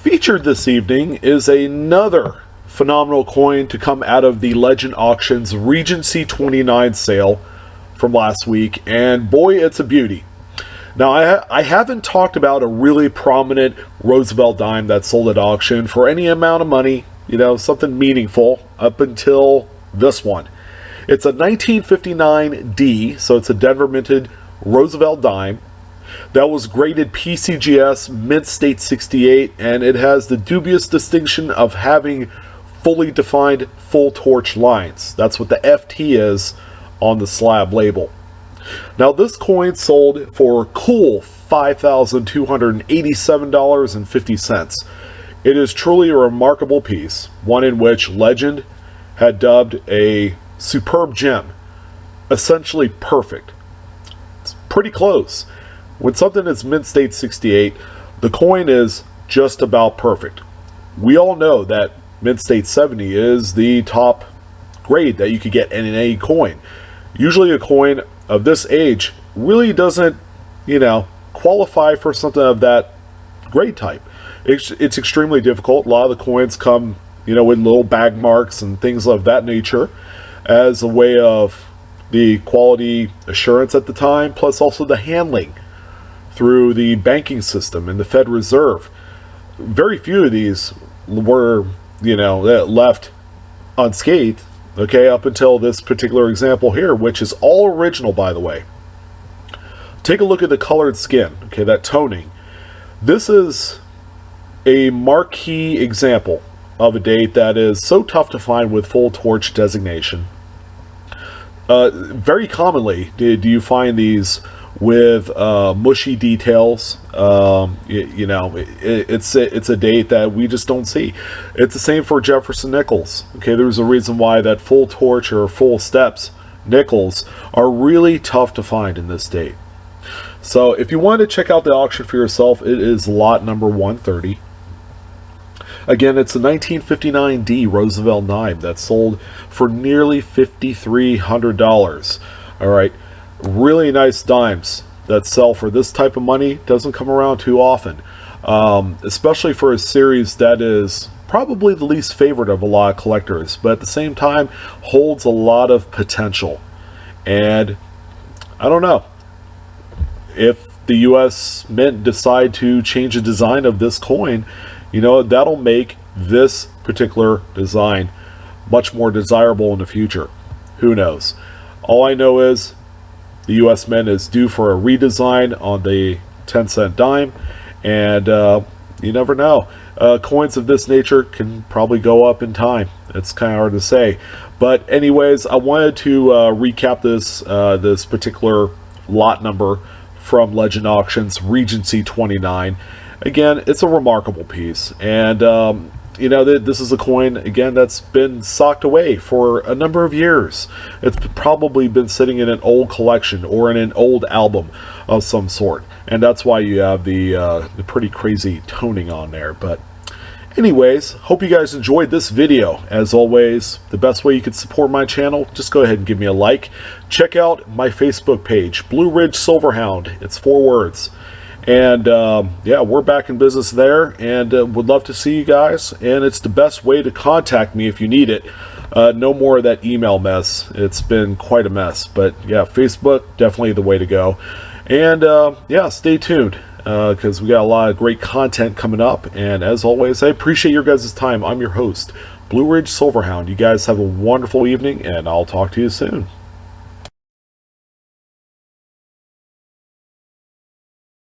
Featured this evening is another phenomenal coin to come out of the Legend Auctions Regency 29 sale from last week, and boy, it's a beauty. Now, I haven't talked about a really prominent Roosevelt dime that sold at auction for any amount of money, something meaningful, up until this one. It's a 1959D, so it's a Denver minted Roosevelt dime that was graded PCGS Mint State 68, and it has the dubious distinction of having fully defined full torch lines. That's what the FT is on the slab label. Now, this coin sold for cool $5,287.50. It is truly a remarkable piece, one in which Legend had dubbed a superb gem, essentially perfect. It's pretty close. When something is Mint State 68, the coin is just about perfect. We all know that Mint State 70 is the top grade that you could get in any coin. Usually a coin of this age really doesn't, qualify for something of that grade type. It's extremely difficult. A lot of the coins come, with little bag marks and things of that nature as a way of the quality assurance at the time, plus also the handling through the banking system and the Fed Reserve. Very few of these were, left unscathed, up until this particular example here, which is all original, by the way. Take a look at the colored skin, that toning. This is a marquee example of a date that is so tough to find with full torch designation. Very commonly, do you find these with mushy details? It's a date that we just don't see. It's the same for Jefferson nickels. There's a reason why that full torch or full steps nickels are really tough to find in this date. So if you want to check out the auction for yourself, it is lot number 130. Again, it's a 1959D Roosevelt dime that sold for nearly $5,300. All right, really nice dimes that sell for this type of money. Doesn't come around too often, especially for a series that is probably the least favorite of a lot of collectors, but at the same time holds a lot of potential. And I don't know if the US Mint decide to change the design of this coin, that'll make this particular design much more desirable in the future. Who knows? All I know is the US Mint is due for a redesign on the 10-cent dime, and you never know. Coins of this nature can probably go up in time. It's kind of hard to say. But anyways, I wanted to recap this particular lot number from Legend Auctions Regency 29. Again, it's a remarkable piece, and this is a coin, again, that's been socked away for a number of years. It's probably been sitting in an old collection or in an old album of some sort, and that's why you have the pretty crazy toning on there. But anyways, hope you guys enjoyed this video. As always, the best way you can support my channel, just go ahead and give me a like. Check out my Facebook page, Blue Ridge Silverhound. It's 4 words. And yeah, we're back in business there, and would love to see you guys. And it's the best way to contact me if you need it. No more of that email mess. It's been quite a mess. But yeah, Facebook, definitely the way to go. And yeah, stay tuned, because we got a lot of great content coming up. And as always, I appreciate your guys' time. I'm your host, Blue Ridge Silverhound. You guys have a wonderful evening, and I'll talk to you soon.